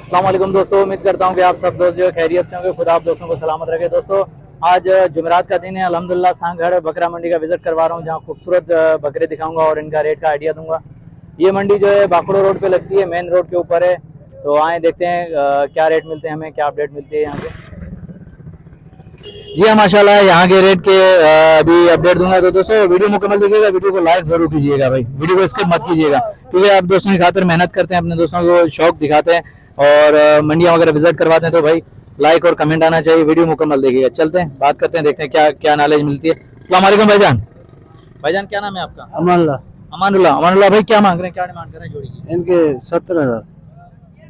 अस्सलाम वालेकुम दोस्तों, उम्मीद करता हूँ कि आप सब दोस्त जो खैरियत से होंगे। खुदा आप दोस्तों को सलामत रखे। दोस्तों आज जुमेरात का दिन है, अल्हम्दुलिल्लाह सांगढ़ बकरा मंडी का विजिट करवा रहा हूँ, जहाँ खूबसूरत बकरे दिखाऊंगा और इनका रेट का आइडिया दूंगा। ये मंडी जो है बाखड़ो रोड पे लगती है, मेन रोड के ऊपर है। तो आए देखते हैं क्या रेट मिलते हैं, हमें क्या अपडेट मिलती है यहाँ के। जी हाँ, माशाल्लाह यहाँ के रेट के अभी अपडेट दूंगा। तो दोस्तों वीडियो मुकम्मल देखिएगा, वीडियो को लाइक जरूर कीजिएगा भाई, वीडियो को स्किप मत कीजिएगा, क्योंकि आप दोस्तों की खातिर मेहनत करते हैं, अपने दोस्तों को शौक दिखाते हैं और मंडियाँ वगैरह विजिट करवाते हैं। तो भाई लाइक और कमेंट आना चाहिए, वीडियो मुकम्मल देखिएगा। चलते हैं बात करते हैं, देखते हैं क्या क्या नॉलेज मिलती है। अस्सलाम वालेकुम भाईजान। भाईजान क्या नाम है आपका? अमानुल्लाह। अमानुल्लाह। अमानुल्लाह भाई क्या मांग रहे हैं, क्या डिमांड कर रहे हैं जोड़ी की? इनके 70,000।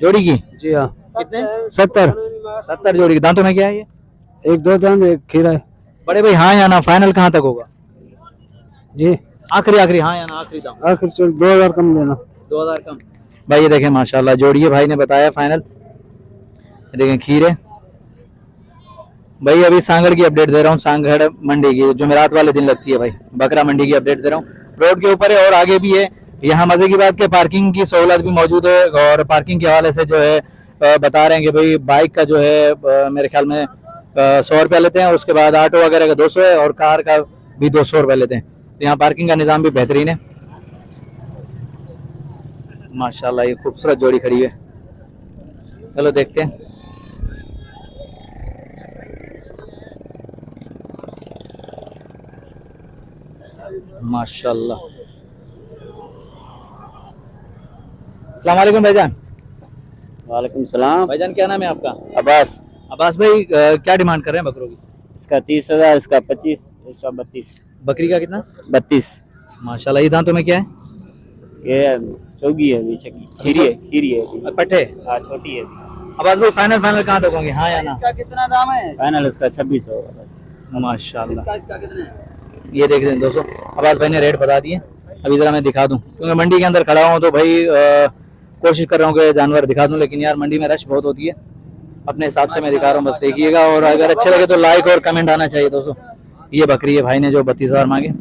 जोड़ी की? जी हाँ। कितने? 70। 70 जोड़ी की। दांतों में क्या है ये? एक दो दांत, एक खीरा है। बड़े भाई हाँ या ना, फाइनल कहाँ तक होगा? जी आखिरी आखिरी हाँ या ना, आखिरी दाम। आखिर चल 2,000 कम देना। 2000 कम। भाई ये देखें माशाल्लाह जोड़ी है, भाई ने बताया फाइनल। ये देखें खीरे। भाई अभी सांगड़ की अपडेट दे रहा हूँ, सांगड़ मंडी की जुमेरात वाले दिन लगती है भाई, बकरा मंडी की अपडेट दे रहा हूँ। रोड के ऊपर है और आगे भी है। यहाँ मजे की बात कि पार्किंग की सहूलत भी मौजूद है, और पार्किंग के हवाले से जो है बता रहे हैं कि भाई बाइक का जो है मेरे ख्याल में 100 रुपया लेते हैं, उसके बाद ऑटो वगैरह का 200 है और कार का भी 200 रुपया लेते हैं। तो यहाँ पार्किंग का निज़ाम भी बेहतरीन है माशाल्लाह। ये खूबसूरत जोड़ी खड़ी है, चलो देखते हैं। माशाल्लाह। अस्सलाम वालेकुम भाईजान। वालेकुम सलाम। भाईजान क्या नाम है आपका? अब्बास। अब्बास भाई क्या डिमांड कर रहे हैं बकरों की? इसका 30,000, इसका 25, इसका 32। बकरी का कितना? 32। माशाल्लाह। ये दांतों में क्या है? ये चौगी है, अभी चकी खीरी है, खीरी है अभी। पट्टे। हाँ, छोटी है। अब्बास भाई फाइनल फाइनल कहाँ तक होंगे, हाँ या ना? इसका कितना दाम है? फाइनल इसका 26 होगा बस। माशाल्लाह। इसका कितना है? ये देख लें दोस्तों, अब्बास भाई ने रेट बता दिए। अभी जरा मैं दिखा दूं, क्योंकि मंडी के अंदर खड़ा हूँ तो भाई कोशिश कर रहा हूँ कि जानवर दिखा दूं, लेकिन यार मंडी में रश बहुत होती है। अपने हिसाब से मैं दिखा रहा हूँ, बस देखिएगा, और अगर अच्छे लगे तो लाइक और कमेंट आना चाहिए दोस्तों। ये बकरी है भाई ने जो 32,000 मांगे।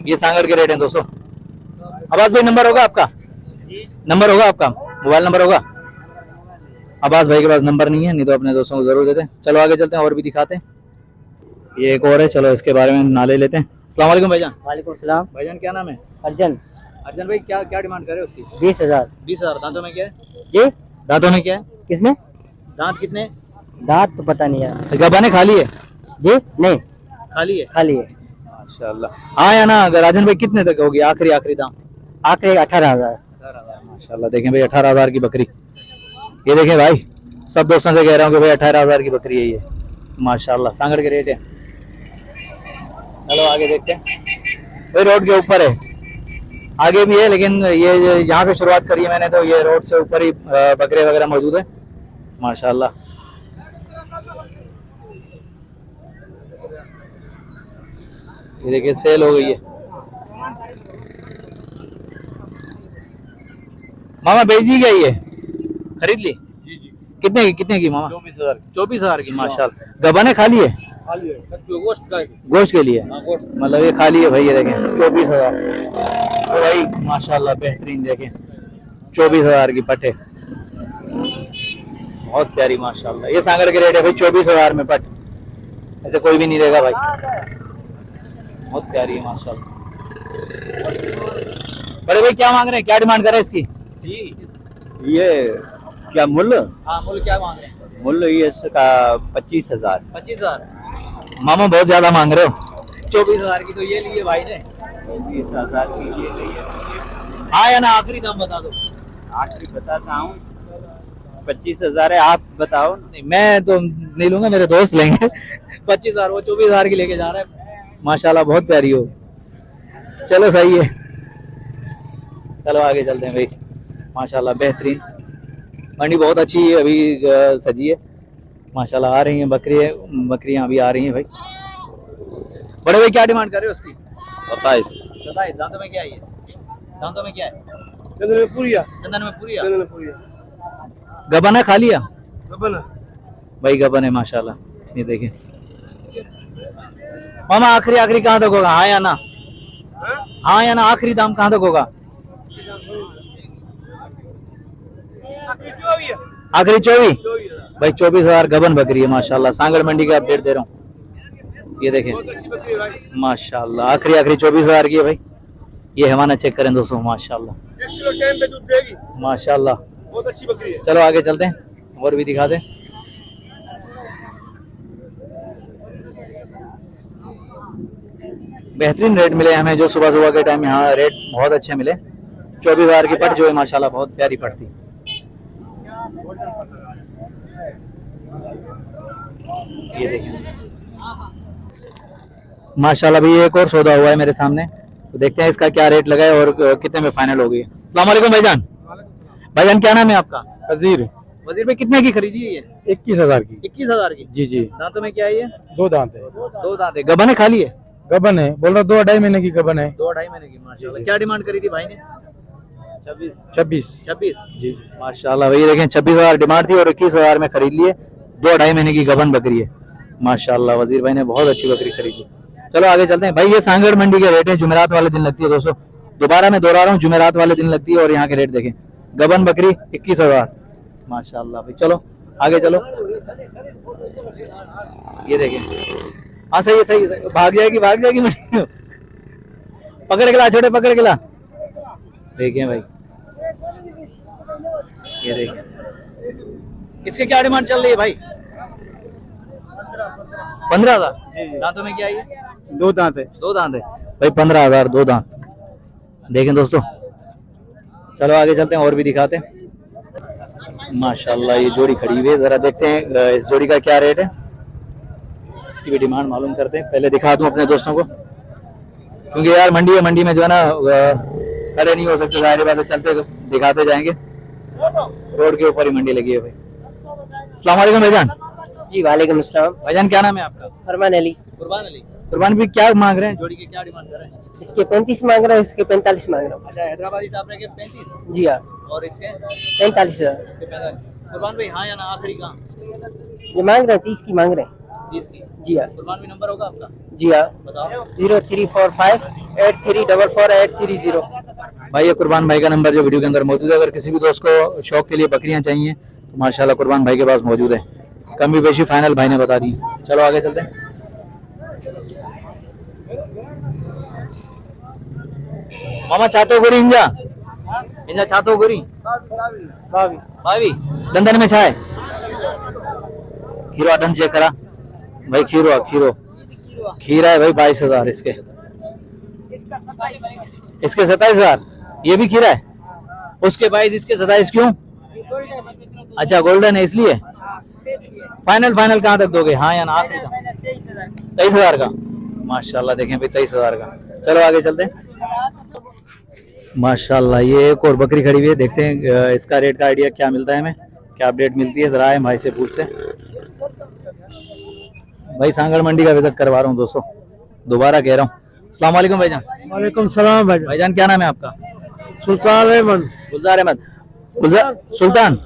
ये सांगड़ के रेट हैं दोस्तों। अब्बास भाई नंबर होगा आपका? नंबर होगा आपका, मोबाइल नंबर होगा? अब्बास भाई के पास नंबर नहीं है, नहीं तो अपने दोस्तों को जरूर देते हैं। चलो आगे चलते हैं और भी दिखाते हैं। ये एक और है, चलो इसके बारे में नाले लेते हैं। अस्सलाम वालेकुम भाईजान। वालेकुम सलाम। भाईजान क्या नाम है? अर्जन। अर्जन भाई क्या क्या डिमांड कर रहे हो उसकी? 20,000। 20,000। दांतों में क्या है? जी। दांतों में क्या है? किसमें? दांत कितने? दांत तो पता नहीं है। गबाने खाली है? जी नहीं, खाली है। खाली है। माशाल्लाह। हाँ या ना, अगर राजन भाई कितने तक होगी आखिरी आखिरी दाम? आखिरी 18,000। 18,000। माशाल्लाह। देखें भाई 18,000 की बकरी। ये देखें भाई, सब दोस्तों से कह रहा हूँ कि भाई 18,000 की बकरी है ये माशाल्लाह। सांगड़ के रेट है। चलो आगे देखते हैं। भाई रोड के ऊपर है, आगे भी है, लेकिन ये यहाँ से शुरुआत करी है मैंने, तो ये रोड से ऊपर ही बकरे वगैरह मौजूद है माशाल्लाह। ये देखिए सेल हो गई है। मामा बेच दी क्या ये? खरीद ली? जी जी। कितने की मामा? 24,000। 24,000 की माशाल्लाह। गबाने खाली है? खाली है, गोश्त का है। गोश्त के लिए? हाँ, गोश्त। मतलब ये खाली है भाई। ये देखें 24,000। तो भाई माशाल्लाह बेहतरीन। देखें 24,000 की पट्टे, बहुत प्यारी माशाल्लाह। ये सांगड़ के रेट है भाई 24,000 में पट, ऐसे कोई भी नहीं देगा भाई, बहुत प्यारी है माशाल्लाह। बड़े भाई क्या मांग रहे हैं, क्या डिमांड कर रहे हैं इसकी? ये क्या मूल्य? हाँ मूल्य क्या मांग रहे हैं? मूल्य ये इसका 25,000। 25,000। मामा बहुत ज्यादा मांग रहे हो। 24,000 की तो ये लिए भाई ने। 20,000 की ये नहीं है। हाँ या ना, आखिरी दाम बता दो। आखिरी बताता हूँ, 25,000 है, आप बताओ। नहीं मैं तो नहीं लूंगा, मेरे दोस्त लेंगे। 25,000, वो 24,000 की लेके जा रहा है माशाल्लाह, बहुत प्यारी हो। चलो सही है, चलो आगे चलते हैं भाई। माशाल्लाह बेहतरीन मंडी, बहुत अच्छी है, अभी सजी है माशाल्लाह। आ रही हैं बकरियां अभी आ रही हैं भाई। बड़े भाई क्या डिमांड कर रहे हो उसकी? 27। 27। दांतों में क्या है ये? दांतों में क्या है? चंदन में पूरिया। चंदन में पूरी है। चंदन में पूरिया। गबन है, खा लिया गबन। भाई? गबन है माशाल्लाह। ये देखें मामा, आखिरी आखिरी कहाँ तक होगा, हाँ या ना? हाँ या ना, आखिरी दाम कहाँ तक होगा? आखिरी 24 भाई, 24,000 गबन बकरी है माशाल्लाह। सांगड़ मंडी का अपडेट दे रहा हूँ, ये देखें माशाल्लाह, आखिरी 24,000 की है भाई। ये हवाना चेक करें दोस्तों, माशाल्लाह माशाल्लाह, बहुत अच्छी बकरी है। चलो आगे चलते हैं और भी दिखा दें। बेहतरीन रेट मिले हमें जो सुबह सुबह के टाइम यहाँ रेट बहुत अच्छे मिले। 24,000 की पट जो है माशाल्लाह बहुत प्यारी पट थी। ये देखिए माशाल्लाह भी एक और सौदा हुआ है मेरे सामने, तो देखते हैं इसका क्या रेट लगा है और कितने में फाइनल हो गई है। अस्सलाम वालेकुम भाईजान। भाईजान क्या नाम है आपका? वजीर। वजीर भाई कितने की खरीदी है ये? 21,000 की। 21,000 की। जी जी। दांतों में क्या है ये? 2 दांत है। 2 दांत है। गबन है खाली है? गबन है, बोल रहा 2-2.5 महीने की गबन है। 2-2.5 महीने की माशाल्लाह। क्या डिमांड करी थी भाई ने? 26 जी माशाल्लाह भाई देखें 26,000 डिमांड थी और 21,000 में खरीद लिए। 2-2.5 महीने की गबन बकरी है माशाल्लाह। वजीर भाई ने बहुत अच्छी बकरी खरीदी। चलो आगे चलते हैं भाई। ये सांगड़ मंडी के रेट है, जुमेरात वाले दिन लगती है दोस्तों, दोबारा मैं दोहरा रहा हूँ, जुमेरात वाले दिन लगती है। और यहाँ के रेट देखें, गबन बकरी 21,000 माशाल्लाह भाई। चलो आगे चलो, ये देखें, हाँ सही है सही है, भाग जाएगी पकड़ के ला छोटे, पकड़ के ला। देखिए भाई, ये देखिए, इसके क्या डिमांड चल रही है भाई? 15,000। दांतों में क्या है? 2 दांत है। 2 दांत है भाई, 15,000 2 दांत। देखें दोस्तों, चलो आगे चलते हैं और भी दिखाते हैं। माशाल्लाह ये जोड़ी खड़ी हुई है, जरा देखते हैं इस जोड़ी का क्या रेट है, इसकी भी डिमांड मालूम करते हैं। पहले दिखा दूं अपने दोस्तों को, क्योंकि यार मंडी है, मंडी में जो है ना खड़े नहीं हो सकते, जाहिर बात है, चलते दिखाते जाएंगे। रोड के ऊपर ही मंडी लगी है भाई। अस्सलाम वालेकुम भाईजान। जी वालेकुम अस्सलाम। भाईजान क्या नाम है आपका? फरमान अली। कुर्बान अली। कुर्बान भी क्या मांग रहे हैं? जोड़ी के क्या डिमांड कर रहे हैं? इसके 35 मांग रहा हूँ, इसके 45 मांग रहा हूँ। अच्छा, हैदराबादी टापरे के 35 जी हाँ, और इसके 45,000 इसके 45। कुर्बान भाई हाँ या ना, आखिरी कहाँ? ये मांग रहे हैं, 30 की मांग रहे हैं। 30 की। जी हाँ। कुर्बान भी नंबर होगा आपका? जी हाँ, बताओ। 034583448330। भाई ये कुर्बान भाई का नंबर जो वीडियो के अंदर मौजूद है, अगर किसी भी दोस्त को शौक के लिए बकरियां चाहिए तो माशाल्लाह कुर्बान भाई के पास मौजूद है। कमी बेशी फाइनल भाई ने बता दी। चलो आगे चलते हैं। मामा छातो गोरी इंजा इंजा छातो गोरी भाभी दंदन में छाए खीरो अटन चेक करा भाई। खीरो खीरा है भाई 22,000 इसके 27,000। ये भी खीरा है, उसके 22 इसके 27 क्यों? अच्छा गोल्डन है इसलिए। फाइनल कहाँ तक दोगे, हाँ या ना? आखिरी का 23,000 का माशाल्लाह। देखें भाई 23,000 का। चलो आगे चलते हैं। माशाल्लाह ये एक और बकरी खड़ी हुई है, देखते हैं इसका रेट का आइडिया क्या मिलता है हमें, क्या अपडेट मिलती है, जरा भाई से पूछते हैं। भाई सांगड़ मंडी का विजिट करवा रहा हूँ दोस्तों, दोबारा कह रहा हूँ। अस्सलाम वालेकुम भाईजान। वालेकुम सलाम भाई। भाईजान क्या नाम है आपका? सुल्तान अहमद। गुलजार अहमद। सुल्तान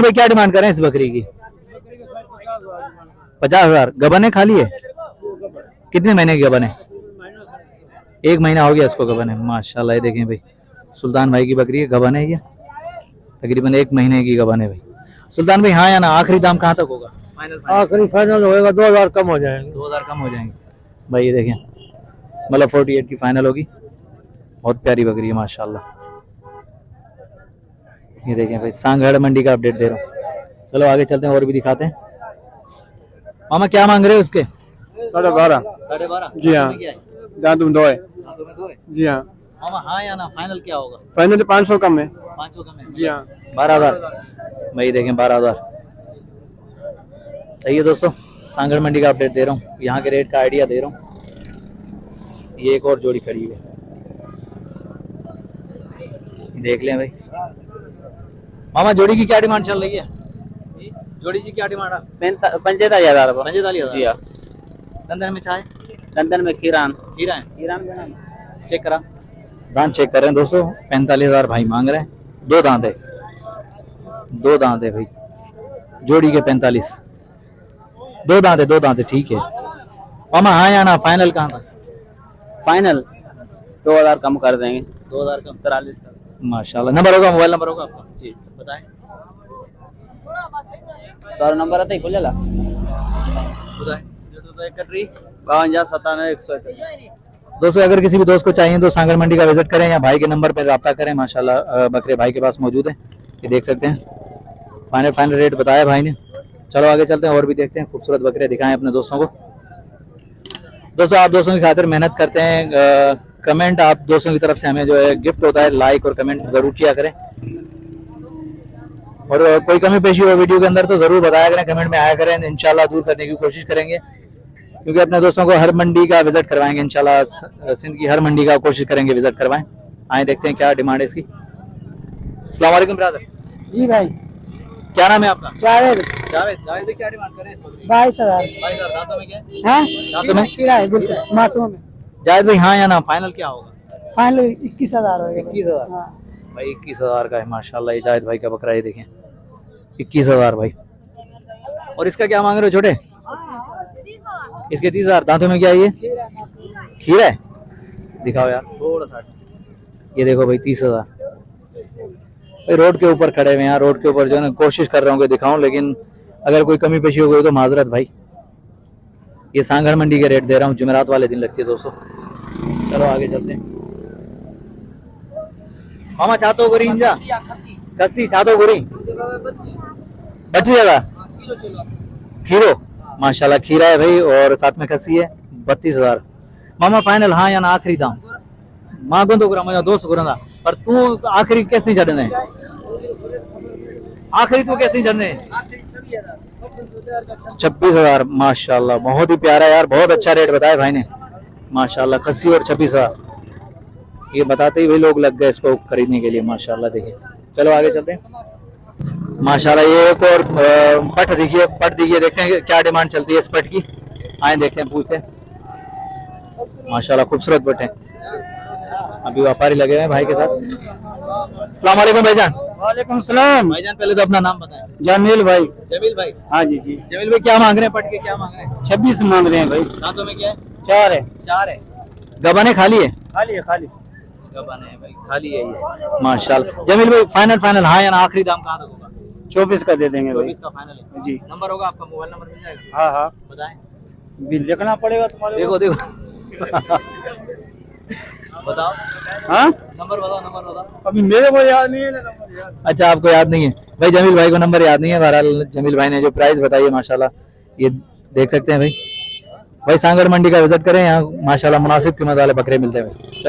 भाई क्या डिमांड करें इस बकरी की? 50,000। गबन है खाली है? कितने महीने की गबन है? 1 महीना हो गया इसको गबन है माशाल्लाह। ये देखें भाई सुल्तान भाई की बकरी है, गबन है ये, तकरीबन 1 महीने की गबन है भाई। सुल्तान भाई हाँ या ना, आखिरी दाम कहाँ तक होगा? आखिरी फाइनल होएगा 2,000 कम हो जाएंगे। 2,000 कम हो जाएंगे भाई। ये देखें मतलब 48 की फाइनल होगी। बहुत प्यारी बकरी है माशाल्लाह। ये देखें भाई सांगड़ मंडी का अपडेट दे रहा हूँ। चलो आगे चलते हैं और भी दिखाते हैं। मामा क्या मांग रहे हो उसके? 12.5। 12.5। जी हाँ। दांत में 2 है। जी हाँ। मामा हाँ या ना, फाइनल क्या होगा? फाइनल 500 कम है। 500 कम है। जी हाँ। 12,000 भाई। देखें 12,000 सही है दोस्तों। सांगड़ मंडी का अपडेट दे रहा हूँ, यहाँ के रेट का आइडिया दे रहा हूँ। ये एक और जोड़ी खड़ी है, देख लें भाई। मामा जोड़ी की क्या डिमांड चल रही है? जोड़ी की क्या डिमांड है? 45,000। 45,000। जी हाँ। दंदन में चाहे? लंदन में खीरान हीरा है, खीरान का नाम चेक करा, दांत चेक कर रहे हैं दोस्तों। 45,000 भाई मांग रहे हैं। 2 दांत है, 2 दांत है भाई, जोड़ी के 45। 2 दांत है ठीक है। मामा हाँ या ना, फाइनल कहाँ था? फाइनल 2,000 कम कर देंगे। 2,000 कम। 43 का। माशाल्लाह। नंबर होगा, मोबाइल नंबर होगा आपका? जी बताएं। तारो नंबर आता ही बोल जाला बताएं। 5297 दोस्तों अगर किसी भी दोस्त को चाहिए तो सांगर मंडी का विजिट करें या भाई के नंबर पर रब्ता करें। माशाल्लाह बकरे भाई के पास मौजूद है, ये देख सकते हैं। फाइनल रेट बताया भाई ने। चलो आगे चलते हैं और भी देखते हैं, खूबसूरत बकरे दिखाएं अपने दोस्तों को। दोस्तों आप दोस्तों की खातिर मेहनत करते हैं, कमेंट आप दोस्तों की तरफ से हमें जो है गिफ्ट होता है, लाइक और कमेंट जरूर किया करें। और कोई कमी पेशी हो वीडियो के अंदर तो जरूर बताया करें, कमेंट में आया करें, इंशाल्लाह दूर करने की कोशिश करेंगे। क्योंकि अपने दोस्तों को हर मंडी का विजिट करवाएंगे इंशाल्लाह, सिंध की हर मंडी का कोशिश करेंगे विजिट करवाएं। आए देखते हैं क्या डिमांड है इसकी। अस्सलाम वालेकुम ब्रदर। जी भाई, क्या नाम है आपका? जावेद। जावेद। जावेद भाई क्या डिमांड कर रहे हैं इस बकरी की? 22,000। 22,000। दांतों में क्या है? हाँ, दांतों में खीरा है बिल्कुल मासूम में। जावेद भाई हाँ या ना, फाइनल क्या होगा? फाइनल 21,000 होगा। 21,000। हाँ। भाई 21,000 का है माशाल्लाह ये जावेद भाई का बकरा, ये देखें 21,000 भाई। और इसका क्या मांग रहे हो छोटे? इसके 30,000। दांतों में क्या है ये? खीरा है। दिखाओ यार थोड़ा सा, ये देखो भाई 30,000। भाई रोड के ऊपर खड़े हुए हैं, रोड के ऊपर जो है ना, कोशिश कर रहा हूँ कि दिखाऊं, लेकिन अगर कोई कमी पेशी हो गई तो माजरत भाई। ये सांगर मंडी के रेट दे रहा हूँ, जुमेरात वाले दिन लगती है दोस्तों। चलो आगे चलते हैं। मामा चाहतो गोरी इंजा कस्सी चाहतो गोरी बत्ती जगह खीरो माशाल्लाह खीरा है भाई, और साथ में खस्सी है। 32,000 मामा फाइनल हाँ या ना, आखिरी दाम मांगो तो गुरा मुझे दोस्त गुरा पर तू आखिरी कैसे चढ़ने, आखिरी तू कैसे चढ़ने? 26,000 माशाल्लाह, बहुत ही प्यारा यार, बहुत अच्छा रेट बताया भाई ने माशाल्लाह। खस्सी और 26,000 ये बताते ही भाई लोग लग गए इसको खरीदने के लिए माशाल्लाह। देखिए चलो आगे चलते हैं। माशाल्लाह ये एक और पट देखिए, देखते हैं क्या डिमांड चलती है इस पट की। आए देखते हैं, पूछते हैं। माशाल्लाह खूबसूरत पट है। अभी व्यापारी लगे हुए हैं भाई के साथ। अस्सलाम वालेकुम भाईजान। वालेकुम सलाम। भाईजान पहले तो अपना नाम बताएं। जमील भाई। जमील भाई। हाँ जी जी। जमील भाई क्या मांग रहे हैं पट के, क्या मांग रहे हैं? 26 मांग रहे हैं भाई। दांतों में क्या है? 4 है। 4 है। गबाने खाली है? खाली है, खाली गबाने है भाई, खाली है ये माशाल्लाह। जमील भाई फाइनल हाँ या ना, आखिरी दाम कहाँ तक होगा? 24 का दे देंगे भाई। 24 का फाइनल है जी। नंबर होगा आपका, मोबाइल नंबर मिल जाएगा? हाँ हाँ, बताएं। बिल देखना पड़ेगा तुम्हारे। देखो देखो बताओ हाँ, नंबर बताओ। अभी मेरे को याद नहीं है ना नंबर यार। अच्छा आपको याद नहीं है भाई, जमील भाई को नंबर याद नहीं है। बहरहाल जमील भाई ने जो प्राइस बताई है माशाल्लाह, ये देख सकते हैं भाई। सांगर मंडी का विजिट करें, यहाँ माशाल्लाह मुनासिब कीमत वाले बकरे मिलते हैं भाई।